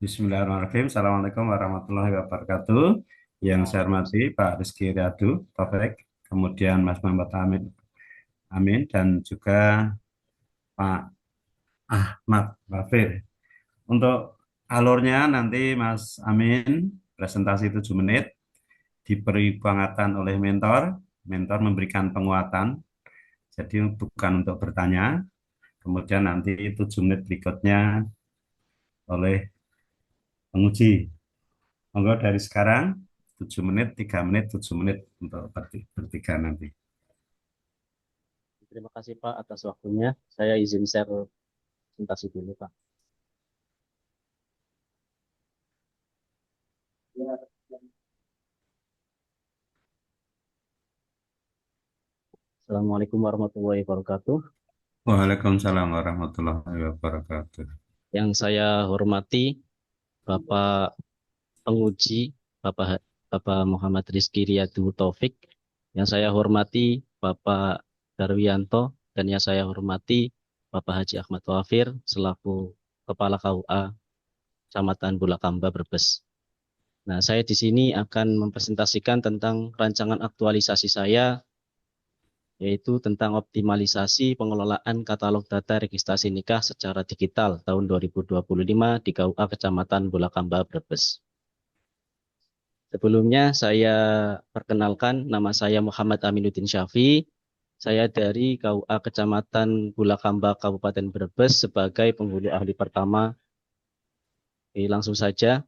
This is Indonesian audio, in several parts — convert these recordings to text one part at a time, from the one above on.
Bismillahirrahmanirrahim. Assalamualaikum warahmatullahi wabarakatuh. Yang saya hormati Waalaikumsalam. Pak Rizky Riadu Taufik, kemudian Mas Muhammad Amin, dan juga Pak Ahmad Wafir. Untuk alurnya nanti Mas Amin presentasi 7 menit, diberi penguatan oleh mentor. Mentor memberikan penguatan, jadi bukan untuk bertanya. Kemudian nanti 7 menit berikutnya oleh penguji. Monggo dari sekarang 7 menit, 3 menit, 7 menit untuk bertiga nanti. Terima kasih Pak atas waktunya. Saya izin share presentasi dulu Pak. Assalamualaikum warahmatullahi wabarakatuh. Waalaikumsalam warahmatullahi wabarakatuh. Yang saya hormati Bapak penguji, Bapak Muhammad Rizky Riyadu Taufik. Yang saya hormati Bapak Darwianto dan yang saya hormati Bapak Haji Ahmad Wafir selaku Kepala KUA Kecamatan Bulakamba Brebes. Nah, saya di sini akan mempresentasikan tentang rancangan aktualisasi saya yaitu tentang optimalisasi pengelolaan katalog data registrasi nikah secara digital tahun 2025 di KUA Kecamatan Bulakamba, Brebes. Sebelumnya saya perkenalkan, nama saya Muhammad Aminuddin Syafi. Saya dari KUA Kecamatan Bulakamba, Kabupaten Brebes sebagai penghulu ahli pertama. Langsung saja,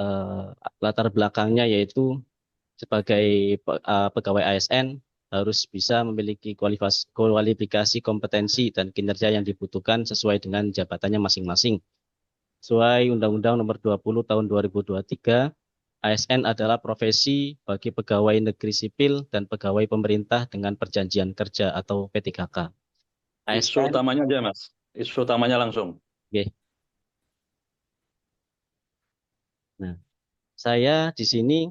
eh, latar belakangnya yaitu sebagai pegawai ASN harus bisa memiliki kualifikasi kompetensi dan kinerja yang dibutuhkan sesuai dengan jabatannya masing-masing. Sesuai Undang-Undang Nomor 20 Tahun 2023, ASN adalah profesi bagi pegawai negeri sipil dan pegawai pemerintah dengan perjanjian kerja atau P3K. Isu ASN, utamanya aja, Mas. Isu utamanya langsung. oke. Nah, saya di sini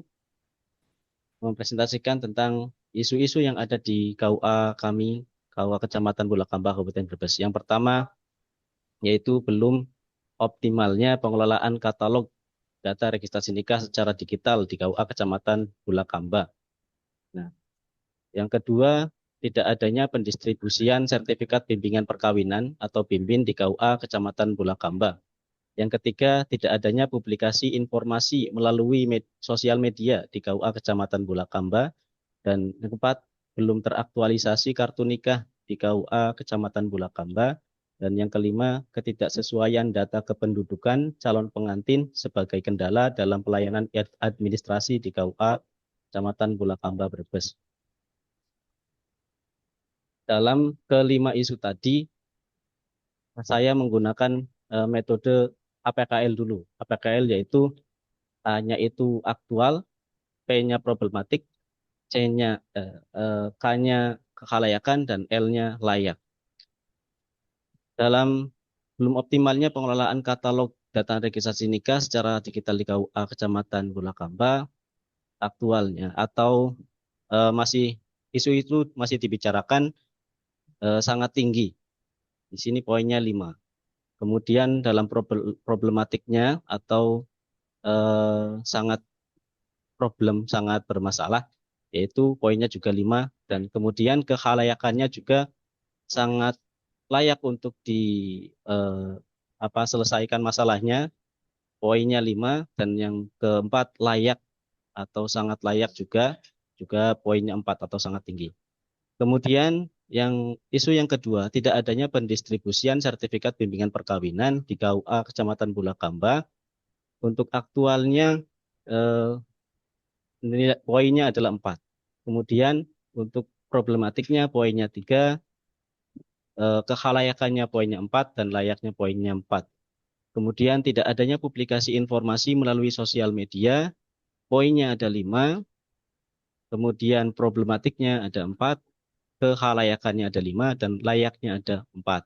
mempresentasikan tentang isu-isu yang ada di KUA kami, KUA Kecamatan Bulakamba, Kabupaten Brebes. Yang pertama, yaitu belum optimalnya pengelolaan katalog data registrasi nikah secara digital di KUA Kecamatan Bulakamba. Nah, yang kedua, tidak adanya pendistribusian sertifikat bimbingan perkawinan atau BIMBIN di KUA Kecamatan Bulakamba. Yang ketiga, tidak adanya publikasi informasi melalui sosial media di KUA Kecamatan Bulakamba. Dan yang keempat, belum teraktualisasi kartu nikah di KUA Kecamatan Bulakamba. Dan yang kelima, ketidaksesuaian data kependudukan calon pengantin sebagai kendala dalam pelayanan administrasi di KUA Kecamatan Bulakamba Brebes. Dalam kelima isu tadi, saya menggunakan metode APKL dulu. APKL yaitu A-nya itu aktual, P-nya problematik, C-nya K-nya kekhalayakan, dan L-nya layak. Dalam belum optimalnya pengelolaan katalog data registrasi nikah secara digital di KUA Kecamatan Bulakamba, aktualnya atau masih isu itu masih dibicarakan sangat tinggi. Di sini poinnya 5. Kemudian dalam problematiknya atau sangat sangat bermasalah, yaitu poinnya juga 5. Dan kemudian kekhalayakannya juga sangat layak untuk eh, selesaikan masalahnya, poinnya 5. Dan yang keempat layak atau sangat layak juga poinnya 4 atau sangat tinggi. Kemudian isu yang kedua, tidak adanya pendistribusian sertifikat bimbingan perkawinan di KUA Kecamatan Bulakamba. Untuk aktualnya eh, poinnya adalah 4. Kemudian untuk problematiknya poinnya 3, kekhalayakannya poinnya 4, dan layaknya poinnya 4. Kemudian tidak adanya publikasi informasi melalui sosial media, poinnya ada 5. Kemudian problematiknya ada 4, kekhalayakannya ada 5, dan layaknya ada 4.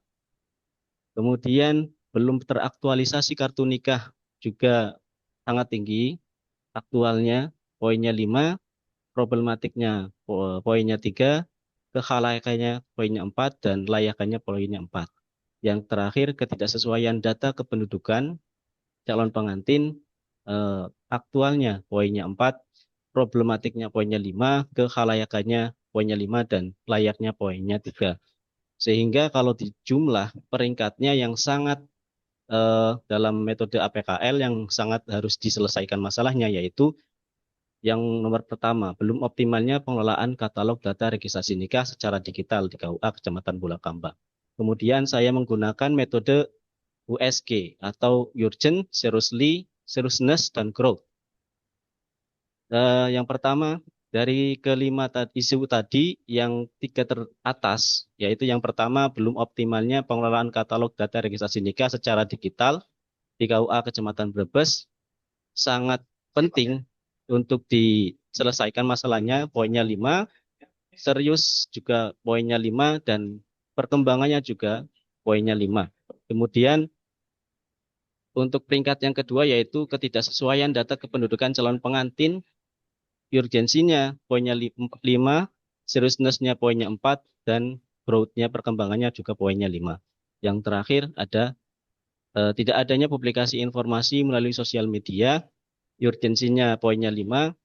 Kemudian belum teraktualisasi kartu nikah juga sangat tinggi, aktualnya poinnya 5, problematiknya poinnya 3, kekhalayakannya poinnya 4, dan layakannya poinnya 4. Yang terakhir, ketidaksesuaian data kependudukan calon pengantin, aktualnya poinnya 4, problematiknya poinnya 5, kekhalayakannya poinnya 5, dan layaknya poinnya 3. Sehingga kalau dijumlah peringkatnya yang sangat dalam metode APKL yang sangat harus diselesaikan masalahnya, yaitu yang nomor pertama, belum optimalnya pengelolaan katalog data registrasi nikah secara digital di KUA Kecamatan Bulakamba. Kemudian saya menggunakan metode USG atau Urgent, Seriousness, dan Growth. Yang pertama, dari kelima isu tadi, yang 3 teratas, yaitu yang pertama, belum optimalnya pengelolaan katalog data registrasi nikah secara digital di KUA Kecamatan Brebes, sangat penting untuk diselesaikan masalahnya, poinnya 5, serius juga poinnya 5, dan perkembangannya juga poinnya 5. Kemudian untuk peringkat yang kedua yaitu ketidaksesuaian data kependudukan calon pengantin, urgensinya poinnya 5, seriousness-nya poinnya 4, dan growth-nya perkembangannya juga poinnya 5. Yang terakhir ada tidak adanya publikasi informasi melalui sosial media, urgensinya poinnya 5,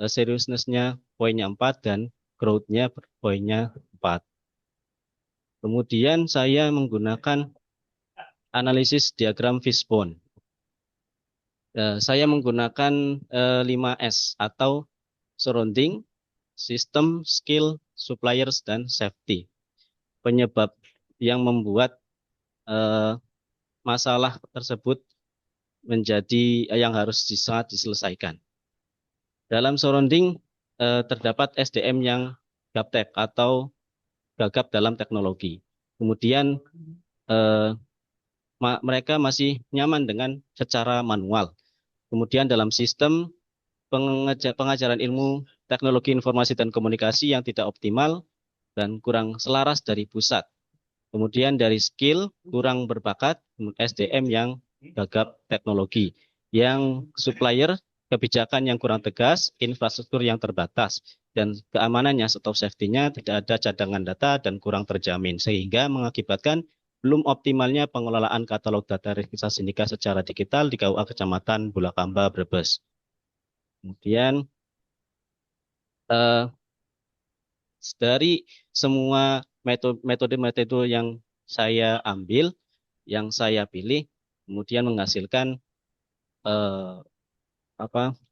seriousness-nya poinnya 4, dan growth-nya poinnya 4. Kemudian saya menggunakan analisis diagram fishbone. Saya menggunakan 5S atau surrounding, system, skill, suppliers, dan safety. Penyebab yang membuat masalah tersebut menjadi yang harus sangat diselesaikan. Dalam surrounding terdapat SDM yang gaptek atau gagap dalam teknologi. Kemudian mereka masih nyaman dengan secara manual. Kemudian dalam sistem pengajaran ilmu teknologi informasi dan komunikasi yang tidak optimal dan kurang selaras dari pusat. Kemudian dari skill kurang berbakat, SDM yang gagap teknologi. Yang supplier kebijakan yang kurang tegas, infrastruktur yang terbatas, dan keamanannya atau safety-nya tidak ada cadangan data dan kurang terjamin, sehingga mengakibatkan belum optimalnya pengelolaan katalog data registrasi nikah secara digital di KUA Kecamatan Bulakamba, Brebes. Kemudian dari semua metode-metode yang saya ambil, yang saya pilih, kemudian menghasilkan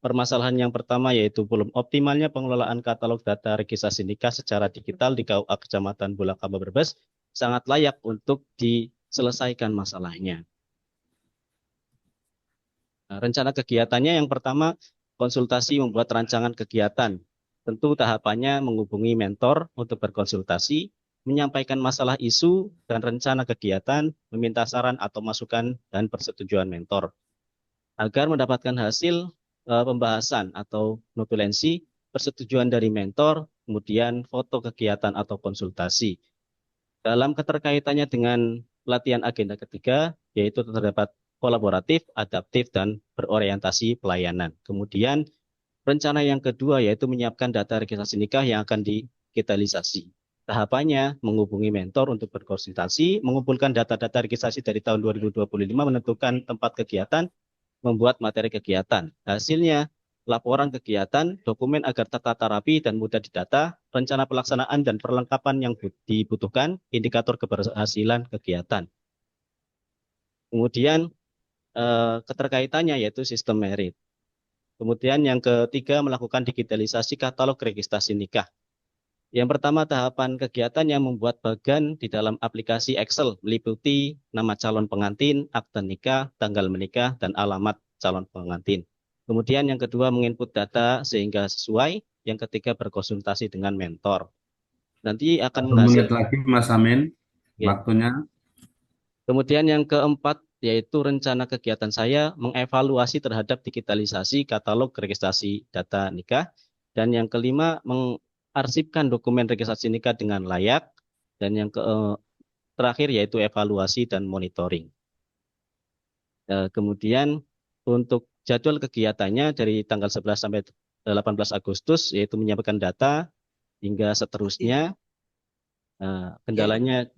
permasalahan yang pertama yaitu belum optimalnya pengelolaan katalog data registrasi nikah secara digital di KUA Kecamatan Bulakamba, Brebes, sangat layak untuk diselesaikan masalahnya. Nah, rencana kegiatannya yang pertama, konsultasi membuat rancangan kegiatan. Tentu tahapannya menghubungi mentor untuk berkonsultasi, menyampaikan masalah isu dan rencana kegiatan, meminta saran atau masukan dan persetujuan mentor. Agar mendapatkan hasil pembahasan atau notulensi, persetujuan dari mentor, kemudian foto kegiatan atau konsultasi. Dalam keterkaitannya dengan pelatihan agenda ketiga, yaitu terdapat kolaboratif, adaptif, dan berorientasi pelayanan. Kemudian rencana yang kedua yaitu menyiapkan data registrasi nikah yang akan digitalisasi. Tahapannya menghubungi mentor untuk berkonsultasi, mengumpulkan data-data registrasi dari tahun 2025, menentukan tempat kegiatan, membuat materi kegiatan. Hasilnya, laporan kegiatan, dokumen agar tertata rapi dan mudah didata, rencana pelaksanaan dan perlengkapan yang dibutuhkan, indikator keberhasilan kegiatan. Kemudian keterkaitannya yaitu sistem merit. Kemudian yang ketiga, melakukan digitalisasi katalog registrasi nikah. Yang pertama, tahapan kegiatan yang membuat bagan di dalam aplikasi Excel meliputi nama calon pengantin, akte nikah, tanggal menikah, dan alamat calon pengantin. Kemudian yang kedua, menginput data sehingga sesuai. Yang ketiga, berkonsultasi dengan mentor. Nanti akan 1 menit lagi, Mas Amin, Ya. waktunya. Kemudian yang keempat, yaitu rencana kegiatan saya mengevaluasi terhadap digitalisasi katalog registrasi data nikah. Dan yang kelima, mengarsipkan dokumen registrasi nikah dengan layak. Dan yang terakhir yaitu evaluasi dan monitoring. Kemudian untuk jadwal kegiatannya dari tanggal 11 sampai 18 Agustus, yaitu menyiapkan data hingga seterusnya. Kendalanya,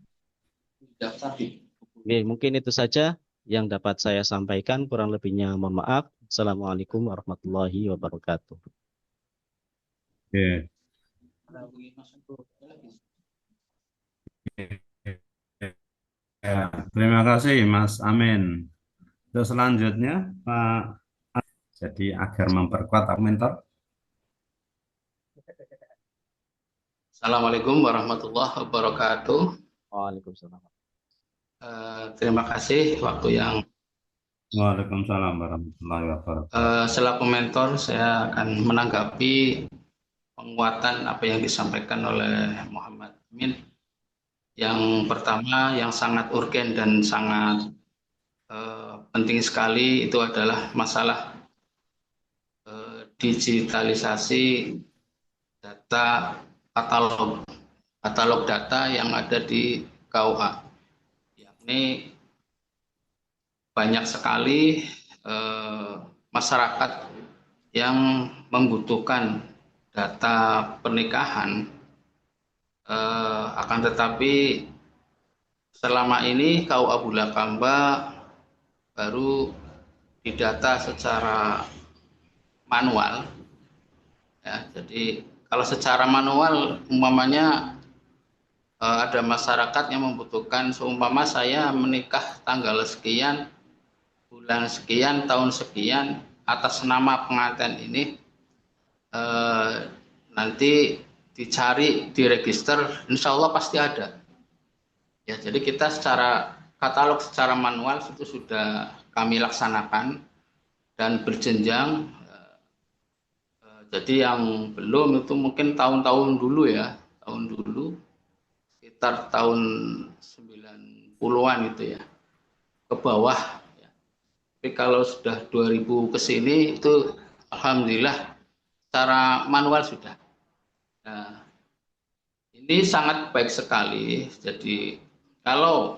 mungkin itu saja. yang dapat saya sampaikan. Kurang lebihnya mohon maaf. Assalamualaikum warahmatullahi wabarakatuh. Oke. Ya, terima kasih Mas Amin. Terus selanjutnya Pak, jadi agar memperkuat argumentator. Assalamualaikum warahmatullahi wabarakatuh. Waalaikumsalam. Terima kasih waktu yang Waalaikumsalam warahmatullahi wabarakatuh. selaku mentor saya akan menanggapi penguatan apa yang disampaikan oleh Muhammad Amin. Yang pertama yang sangat urgen dan sangat penting sekali itu adalah masalah digitalisasi data katalog data yang ada di KUA, yakni banyak sekali masyarakat yang membutuhkan data pernikahan, akan tetapi selama ini KUA Bulakamba baru didata secara manual. Ya, jadi kalau secara manual umpamanya ada masyarakat yang membutuhkan, seumpama saya menikah tanggal sekian, bulan sekian, tahun sekian, atas nama pengantin ini, nanti dicari, diregister, insya Allah pasti ada. Ya, jadi kita secara katalog, secara manual itu sudah kami laksanakan dan berjenjang. Jadi yang belum itu mungkin tahun-tahun dulu ya, tahun dulu, sekitar tahun 90-an gitu ya, ke bawah. Tapi kalau sudah 2000 ke sini itu alhamdulillah secara manual sudah. Nah, ini sangat baik sekali. Jadi kalau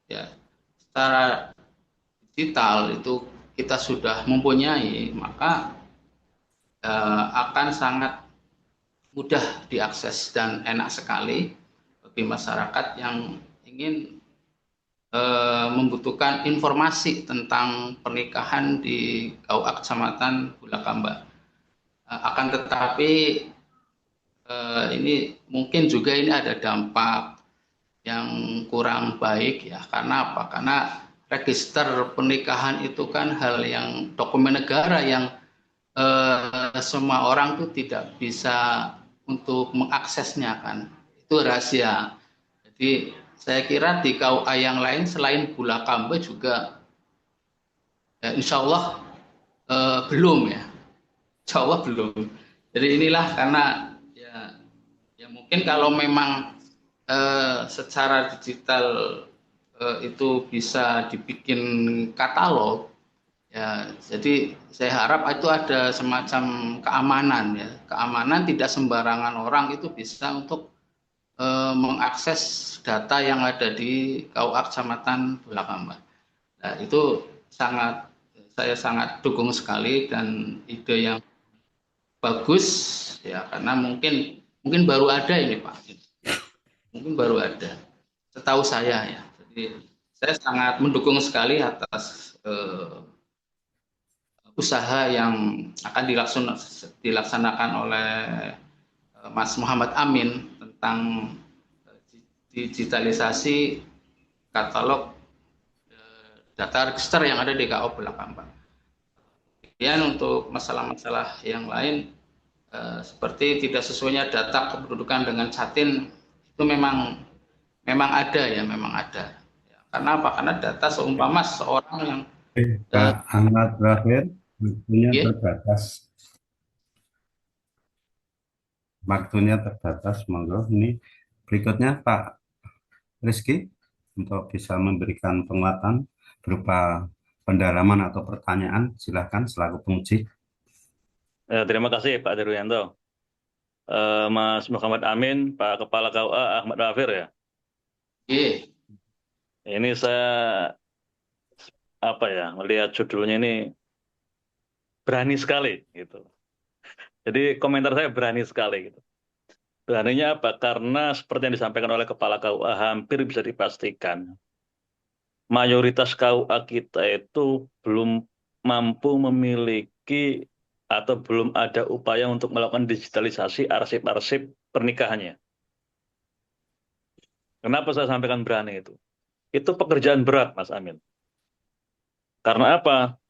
ya secara digital itu kita sudah mempunyai, maka akan sangat mudah diakses dan enak sekali bagi masyarakat yang ingin membutuhkan informasi tentang pernikahan di KUA Kecamatan Bulakamba. Akan tetapi ini mungkin juga ini ada dampak yang kurang baik ya. Karena apa? Karena register pernikahan itu kan hal yang dokumen negara yang semua orang tuh tidak bisa untuk mengaksesnya kan. Itu rahasia. Jadi saya kira di KUA yang lain selain Bulakamba juga ya, insya Allah belum ya. Insya Allah belum. Jadi inilah karena ya mungkin kalau memang secara digital itu bisa dibikin katalog, ya, jadi saya harap itu ada semacam keamanan ya. Keamanan tidak sembarangan orang itu bisa untuk mengakses data yang ada di KUA Kecamatan Bulakamba. Nah, itu saya sangat dukung sekali dan ide yang bagus ya, karena mungkin baru ada ini Pak. Mungkin baru ada. Setahu saya ya. Jadi saya sangat mendukung sekali atas usaha yang akan dilaksanakan oleh Mas Muhammad Amin tentang digitalisasi katalog data register yang ada di KUA Bulakamba. Kemudian untuk masalah-masalah yang lain seperti tidak sesuainya data kependudukan dengan Jatim itu memang ada ya, memang ada. Ya, karena apa? Karena data seumpama seorang yang Pak Ahmad Rafir, waktunya ya, terbatas. Waktunya terbatas, monggo. Ini berikutnya Pak Rizky untuk bisa memberikan penguatan berupa pendalaman atau pertanyaan, silakan selaku penguji. Terima kasih Pak Dirwianto. Mas Muhammad Amin, Pak Kepala KUA Ahmad Rafir ya. ya. Ini saya melihat judulnya ini berani sekali gitu. Jadi komentar saya berani sekali gitu. Beraninya apa? Karena seperti yang disampaikan oleh Kepala KUA hampir bisa dipastikan mayoritas KUA kita itu belum mampu memiliki atau belum ada upaya untuk melakukan digitalisasi arsip-arsip pernikahannya. Kenapa saya sampaikan berani itu? Itu pekerjaan berat, Mas Amin. Karena apa?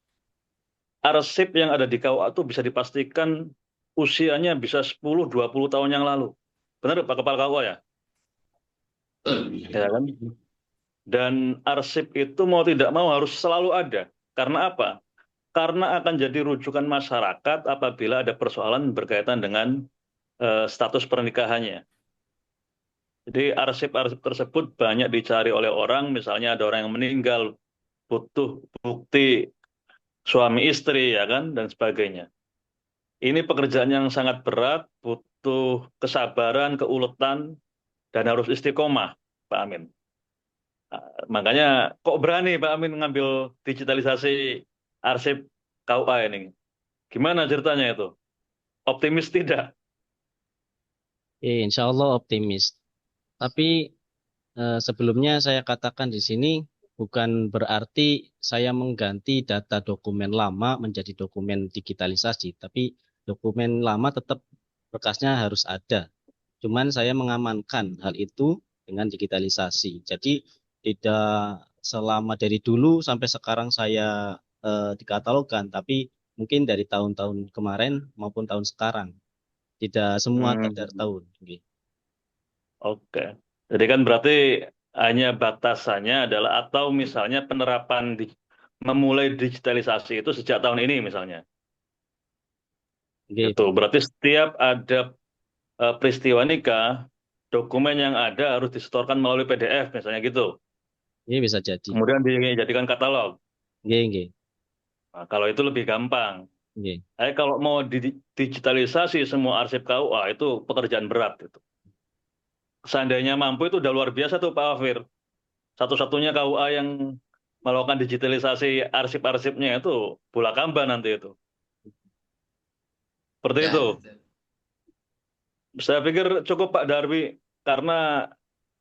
Arsip yang ada di KUA itu bisa dipastikan usianya bisa 10-20 tahun yang lalu. Benar Pak Kepala KUA ya? Ya kan? Dan arsip itu mau tidak mau harus selalu ada. Karena apa? Karena akan jadi rujukan masyarakat apabila ada persoalan berkaitan dengan status pernikahannya. Jadi arsip-arsip tersebut banyak dicari oleh orang, misalnya ada orang yang meninggal, butuh bukti suami istri, ya kan, dan sebagainya. Ini pekerjaan yang sangat berat, butuh kesabaran, keuletan, dan harus istiqomah, Pak Amin. Makanya kok berani Pak Amin ngambil digitalisasi arsip KUA ini? Gimana ceritanya itu? Optimis tidak? Insya Allah optimis. Tapi sebelumnya saya katakan di sini bukan berarti saya mengganti data dokumen lama menjadi dokumen digitalisasi, tapi dokumen lama tetap berkasnya harus ada. Cuman saya mengamankan hal itu dengan digitalisasi. Jadi tidak selama dari dulu sampai sekarang saya dikatalogkan, tapi mungkin dari tahun-tahun kemarin maupun tahun sekarang. Tidak semua kadar tahun. Gitu. Oke. Jadi kan berarti hanya batasannya adalah atau misalnya penerapan memulai digitalisasi itu sejak tahun ini misalnya. Gitu. Itu berarti setiap ada peristiwa nikah, dokumen yang ada harus disetorkan melalui PDF misalnya gitu. Ini bisa jadi. Kemudian dijadikan katalog. Nggih. Nah, kalau itu lebih gampang. Nggih. Kalau mau digitalisasi semua arsip KUA itu pekerjaan berat itu. Seandainya mampu itu udah luar biasa tuh Pak Afir. Satu-satunya KUA yang melakukan digitalisasi arsip-arsipnya itu Bulakamba nanti itu. Seperti Ya, itu. betul. Saya pikir cukup Pak Darwi, karena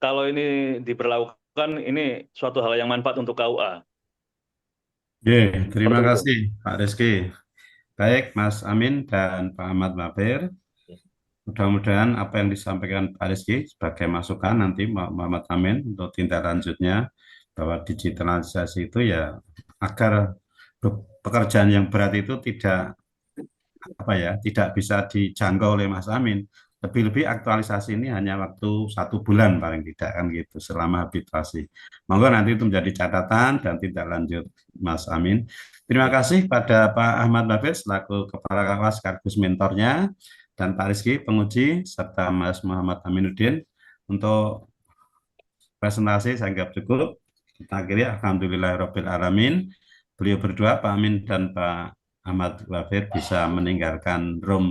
kalau ini diberlakukan, ini suatu hal yang manfaat untuk KUA. Terima Seperti itu. kasih Pak Rizky. Baik Mas Amin dan Pak Ahmad Mafir. Mudah-mudahan apa yang disampaikan Pak Rizky sebagai masukan nanti Muhammad Amin untuk tindak lanjutnya bahwa digitalisasi itu ya agar pekerjaan yang berat itu tidak tidak bisa dijangkau oleh Mas Amin. Lebih-lebih aktualisasi ini hanya waktu 1 bulan paling tidak kan gitu selama habituasi. Monggo nanti itu menjadi catatan dan tindak lanjut Mas Amin. Terima kasih pada Pak Ahmad Mafir selaku Kepala Kelas sekaligus mentornya dan Pak Rizky penguji serta Mas Muhammad Aminuddin untuk presentasi saya anggap cukup. Kita akhiri alhamdulillahirabbil alamin. Beliau berdua Pak Amin dan Pak Ahmad Mafir bisa meninggalkan room